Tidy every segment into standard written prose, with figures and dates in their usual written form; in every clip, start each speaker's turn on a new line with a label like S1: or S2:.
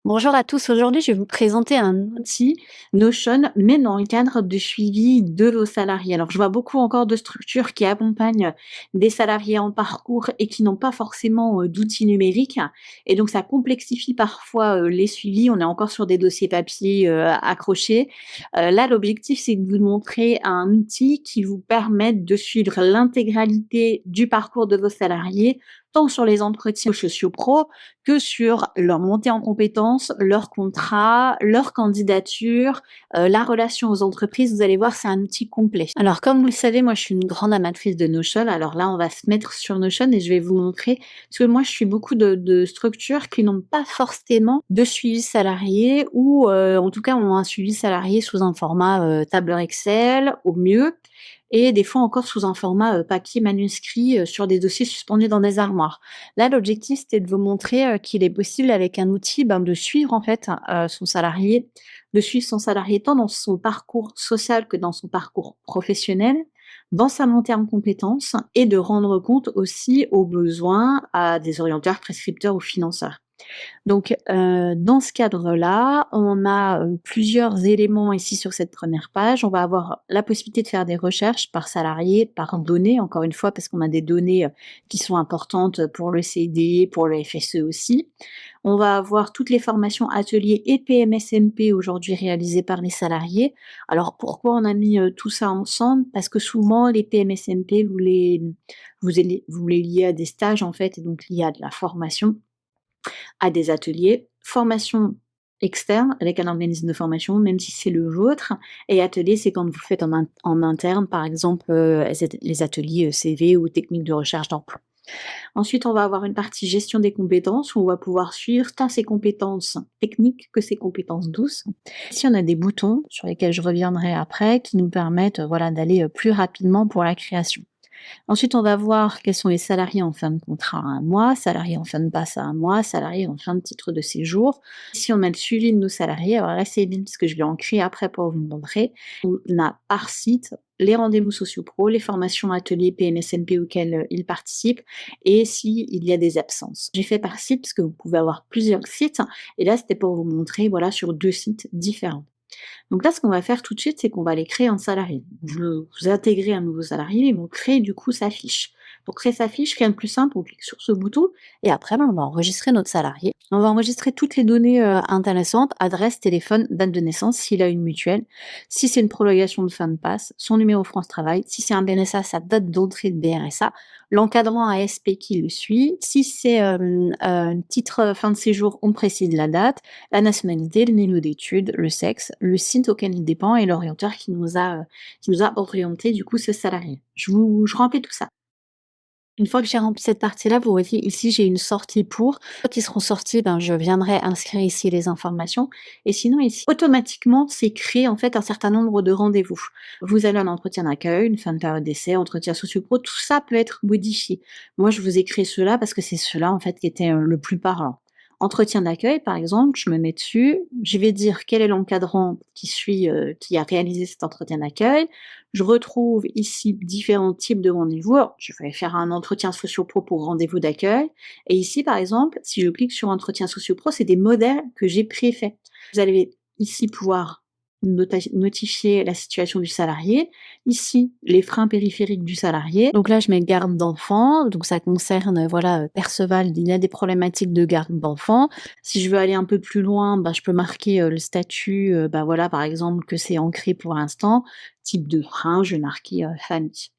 S1: Bonjour à tous, aujourd'hui je vais vous présenter un outil Notion, mais dans le cadre de suivi de vos salariés. Alors je vois beaucoup encore de structures qui accompagnent des salariés en parcours et qui n'ont pas forcément d'outils numériques. Et donc ça complexifie parfois les suivis, on est encore sur des dossiers papier accrochés. Là l'objectif c'est de vous montrer un outil qui vous permette de suivre l'intégralité du parcours de vos salariés, tant sur les entretiens sociaux pro que sur leur montée en compétences, leur contrat, leur candidature, la relation aux entreprises. Vous allez voir, c'est un outil complet. Alors comme vous le savez, moi je suis une grande amatrice de Notion. Alors là, on va se mettre sur Notion et je vais vous montrer, parce que moi je suis beaucoup de structures qui n'ont pas forcément de suivi salarié ou en tout cas ont un suivi salarié sous un format tableur Excel au mieux et des fois encore sous un format papier manuscrit sur des dossiers suspendus dans des armoires. Là, l'objectif, c'était de vous montrer qu'il est possible avec un outil de suivre en fait son salarié, de suivre son salarié tant dans son parcours social que dans son parcours professionnel, dans sa montée en compétences et de rendre compte aussi aux besoins à des orienteurs, prescripteurs ou financeurs. Donc, dans ce cadre-là, on a, plusieurs éléments ici sur cette première page. On va avoir la possibilité de faire des recherches par salarié, par données, encore une fois, parce qu'on a des données, qui sont importantes pour le CDI, pour le FSE aussi. On va avoir toutes les formations ateliers et PMSMP aujourd'hui réalisées par les salariés. Alors pourquoi on a mis, tout ça ensemble? Parce que souvent les PMSMP vous les liez à des stages en fait et donc liés à de la formation à des ateliers, formation externe avec un organisme de formation, même si c'est le vôtre, et atelier, c'est quand vous faites en interne, par exemple, les ateliers CV ou techniques de recherche d'emploi. Ensuite, on va avoir une partie gestion des compétences où on va pouvoir suivre tant ses compétences techniques que ses compétences douces. Ici, on a des boutons sur lesquels je reviendrai après qui nous permettent voilà, d'aller plus rapidement pour la création. Ensuite, on va voir quels sont les salariés en fin de contrat à 1 mois, salariés en fin de passe à 1 mois, salariés en fin de titre de séjour. Ici, on a le suivi de nos salariés. Alors là, c'est bien parce que je vais en créer après pour vous montrer. On a par site les rendez-vous sociaux pro, les formations ateliers PMSNP auxquelles ils participent et s'il y a des absences. J'ai fait par site parce que vous pouvez avoir plusieurs sites et là, c'était pour vous montrer voilà, sur 2 sites différents. Donc là, ce qu'on va faire tout de suite, c'est qu'on va aller créer un salarié. Vous intégrez un nouveau salarié et vous créez du coup sa fiche. Pour créer sa fiche, rien de plus simple, on clique sur ce bouton et après, on va enregistrer notre salarié. On va enregistrer toutes les données intéressantes, adresse, téléphone, date de naissance, s'il a une mutuelle, si c'est une prolongation de fin de passe, son numéro France Travail, si c'est un BRSA, sa date d'entrée de BRSA, l'encadrement ASP qui le suit, si c'est un titre fin de séjour, on précise la date, la nationalité, le niveau d'études, le sexe, le site auquel il dépend et l'orienteur qui nous a orienté du coup ce salarié. Je remplis tout ça. Une fois que j'ai rempli cette partie-là, vous voyez ici, j'ai une sortie pour. Quand ils seront sortis, je viendrai inscrire ici les informations. Et sinon, ici, automatiquement, c'est créé en fait un certain nombre de rendez-vous. Vous avez un entretien d'accueil, une fin de période d'essai, entretien socio-pro, tout ça peut être modifié. Moi, je vous ai créé cela parce que c'est cela en fait qui était le plus parlant. Entretien d'accueil, par exemple, je me mets dessus, je vais dire quel est l'encadrant qui a réalisé cet entretien d'accueil. Je retrouve ici différents types de rendez-vous. Alors, je vais faire un entretien socio-pro pour rendez-vous d'accueil. Et ici, par exemple, si je clique sur entretien socio-pro, c'est des modèles que j'ai préfaits. Vous allez ici pouvoir notifier la situation du salarié. Ici, les freins périphériques du salarié. Donc là, je mets garde d'enfant. Donc ça concerne, voilà, Perceval, il y a des problématiques de garde d'enfant. Si je veux aller un peu plus loin, je peux marquer le statut, voilà, par exemple, que c'est ancré pour l'instant. Type de frein, je vais marquer famille.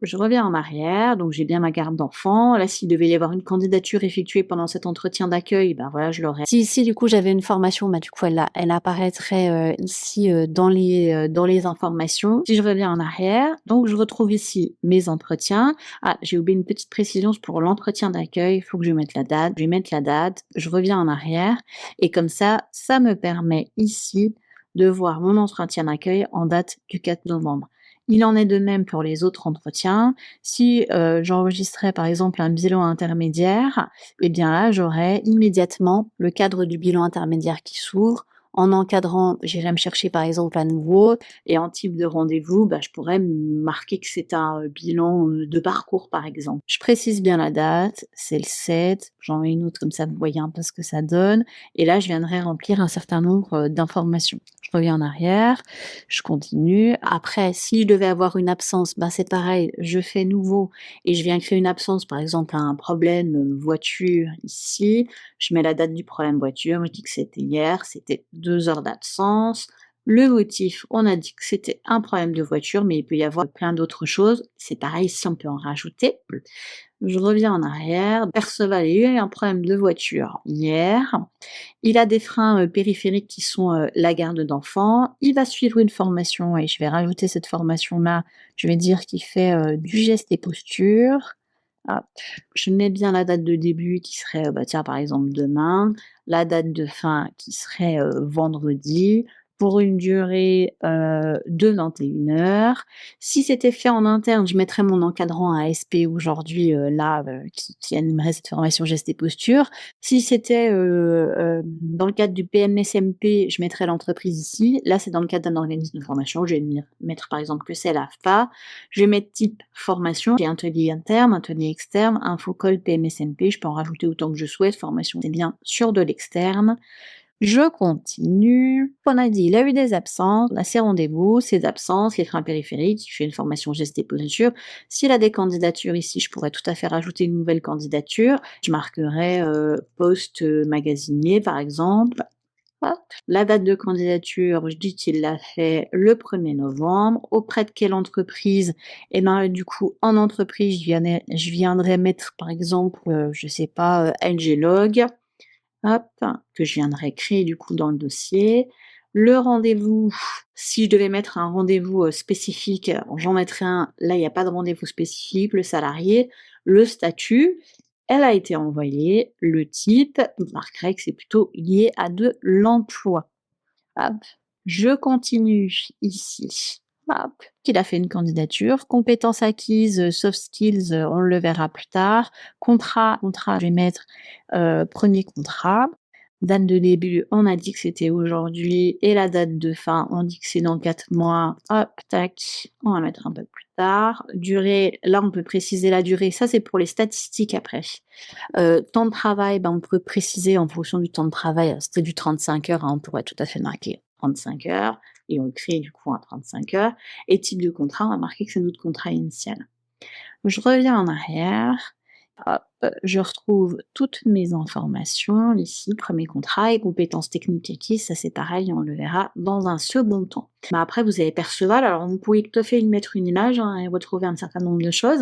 S1: Je reviens en arrière, donc j'ai bien ma garde d'enfant. Là, s'il devait y avoir une candidature effectuée pendant cet entretien d'accueil, voilà, je l'aurais. Si ici, du coup, j'avais une formation, du coup, elle apparaîtrait ici dans les informations. Si je reviens en arrière, donc je retrouve ici mes entretiens. Ah, j'ai oublié une petite précision pour l'entretien d'accueil. Il faut que je mette la date. Je vais mettre la date. Je reviens en arrière et comme ça me permet ici de voir mon entretien d'accueil en date du 4 novembre. Il en est de même pour les autres entretiens. Si j'enregistrais par exemple un bilan intermédiaire, eh bien là j'aurais immédiatement le cadre du bilan intermédiaire qui s'ouvre En encadrant, j'irai me chercher par exemple à nouveau et en type de rendez-vous, je pourrais marquer que c'est un, bilan, de parcours par exemple. Je précise bien la date, c'est le 7, j'en mets une autre comme ça vous voyez un peu ce que ça donne et là je viendrai remplir un certain nombre, d'informations. Je reviens en arrière, je continue. Après si je devais avoir une absence, c'est pareil, je fais nouveau et je viens créer une absence, par exemple un problème, voiture ici, je mets la date du problème voiture, je dis que c'était hier, c'était 2 heures d'absence. Le motif, on a dit que c'était un problème de voiture, mais il peut y avoir plein d'autres choses. C'est pareil, si on peut en rajouter. Je reviens en arrière. Perceval a eu un problème de voiture hier. Il a des freins, périphériques qui sont, la garde d'enfant. Il va suivre une formation et je vais rajouter cette formation-là. Je vais dire qu'il fait, du geste et posture. Hop, je mets bien la date de début qui serait, tiens, par exemple, demain, la date de fin qui serait, vendredi, pour une durée, de 21 heures. Si c'était fait en interne, je mettrais mon encadrant ASP aujourd'hui, là, qui animerait cette formation geste et posture. Si c'était, dans le cadre du PMSMP, je mettrais l'entreprise ici. Là, c'est dans le cadre d'un organisme de formation. Je vais mettre par exemple que c'est l'AFPA. Je vais mettre type formation. J'ai atelier interne, atelier externe, infocall, PMSMP. Je peux en rajouter autant que je souhaite. Formation, c'est bien sur de l'externe. Je continue. On a dit, il a eu des absences, là c'est rendez-vous, ses absences, les freins périphériques, il fait une formation geste et posture. S'il a des candidatures ici, je pourrais tout à fait rajouter une nouvelle candidature. Je marquerais poste magasinier par exemple. Hop. La date de candidature, je dis qu'il l'a fait le 1er novembre. Auprès de quelle entreprise? Et du coup, en entreprise, je viendrais mettre par exemple, je sais pas, LG Log. Hop, que je viendrai créer du coup dans le dossier. Le rendez-vous, si je devais mettre un rendez-vous, spécifique, j'en mettrais un. Là, il n'y a pas de rendez-vous spécifique. Le salarié, le statut, elle a été envoyée. Le type, je marquerai que c'est plutôt lié à de l'emploi. Hop, je continue ici. Hop, qu'il a fait une candidature. Compétences acquises, soft skills, on le verra plus tard. Contrat, je vais mettre, 1er contrat. Date de début, on a dit que c'était aujourd'hui et la date de fin, on dit que c'est dans 4 mois. Hop, tac, on va mettre un peu plus tard. Durée, là, on peut préciser la durée. Ça, c'est pour les statistiques après. Temps de travail, on peut préciser en fonction du temps de travail. C'était du 35 heures, on pourrait tout à fait marquer 35 heures et on crée du coup un 35 heures. Et type de contrat, on va marquer que c'est notre contrat initial. Je reviens en arrière. Hop, je retrouve toutes mes informations ici, premier contrat et compétences techniques acquises, ça c'est pareil, on le verra dans un second temps. Après vous avez Perceval, alors vous pouvez tout à fait y mettre une image et retrouver un certain nombre de choses.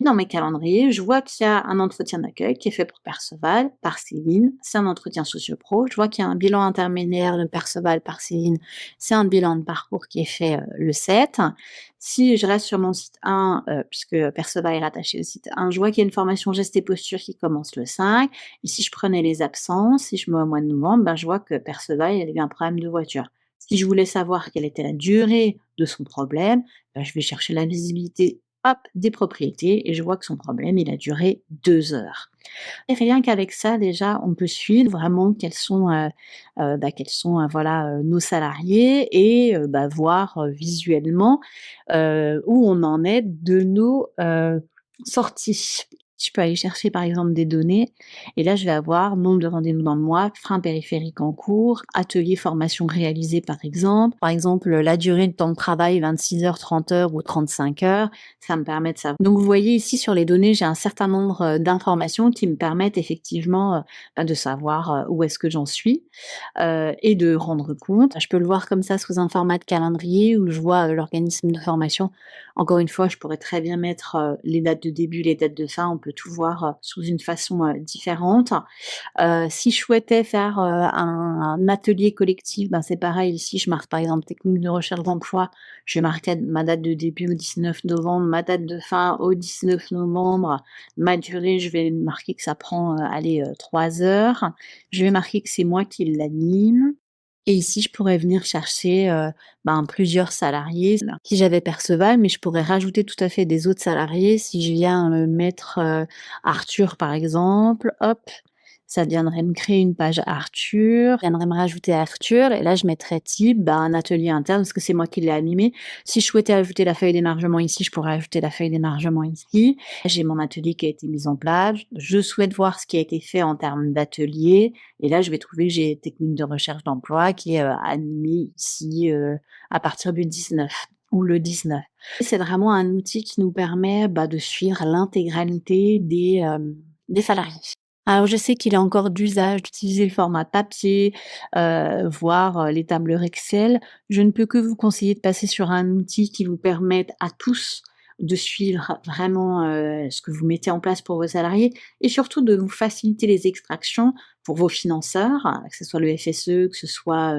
S1: Dans mes calendriers, je vois qu'il y a un entretien d'accueil qui est fait pour Perceval, par Céline, c'est un entretien socio-pro. Je vois qu'il y a un bilan intermédiaire de Perceval par Céline, c'est un bilan de parcours qui est fait le 7. Si je reste sur mon site 1, puisque Perceval est rattaché au site 1, je vois qu'il y a une formation geste et posture qui commence le 5. Et si je prenais les absences, si je mets au mois de novembre, je vois que Perceval, il a eu un problème de voiture. Si je voulais savoir quelle était la durée de son problème, je vais chercher la visibilité, hop, des propriétés et je vois que son problème, il a duré 2 heures. Et rien qu'avec ça, déjà, on peut suivre vraiment quels sont, voilà, nos salariés et voir, visuellement, où on en est de nos, sorties. Je peux aller chercher par exemple des données et là je vais avoir nombre de rendez-vous dans le mois, frein périphérique en cours, atelier formation réalisé par exemple. Par exemple, la durée de temps de travail 26 heures, 30 heures ou 35 heures, ça me permet de savoir. Donc vous voyez ici sur les données, j'ai un certain nombre, d'informations qui me permettent effectivement, de savoir, où est-ce que j'en suis, et de rendre compte. Je peux le voir comme ça sous un format de calendrier où je vois, l'organisme de formation. Encore une fois, je pourrais très bien mettre, les dates de début, les dates de fin, on peut tout voir, sous une façon, différente. Si je souhaitais faire, un atelier collectif, c'est pareil ici, je marque par exemple technique de recherche d'emploi, je vais marquer ma date de début au 19 novembre, ma date de fin au 19 novembre, ma durée, je vais marquer que ça prend, 3 heures. Je vais marquer que c'est moi qui l'anime. Et ici, je pourrais venir chercher, plusieurs salariés. Si j'avais Perceval, mais je pourrais rajouter tout à fait des autres salariés. Si je viens, mettre, Arthur par exemple, hop, Ça viendrait me créer une page Arthur, ça viendrait me rajouter Arthur et là je mettrais type, bah, un atelier interne parce que c'est moi qui l'ai animé. Si je souhaitais ajouter la feuille d'émargement ici, je pourrais ajouter la feuille d'émargement ici. J'ai mon atelier qui a été mis en place. Je souhaite voir ce qui a été fait en termes d'atelier et là je vais trouver que j'ai technique de recherche d'emploi qui est, animée ici, à partir du 19 ou le 19. C'est vraiment un outil qui nous permet, bah, de suivre l'intégralité des salariés. Alors je sais qu'il est encore d'usage d'utiliser le format papier, voire, les tableurs Excel. Je ne peux que vous conseiller de passer sur un outil qui vous permette à tous de suivre vraiment, ce que vous mettez en place pour vos salariés et surtout de vous faciliter les extractions pour vos financeurs, que ce soit le FSE, que ce soit,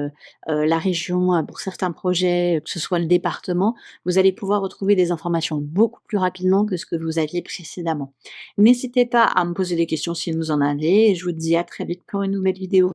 S1: la région, pour certains projets, que ce soit le département. Vous allez pouvoir retrouver des informations beaucoup plus rapidement que ce que vous aviez précédemment. N'hésitez pas à me poser des questions si vous en avez et je vous dis à très vite pour une nouvelle vidéo.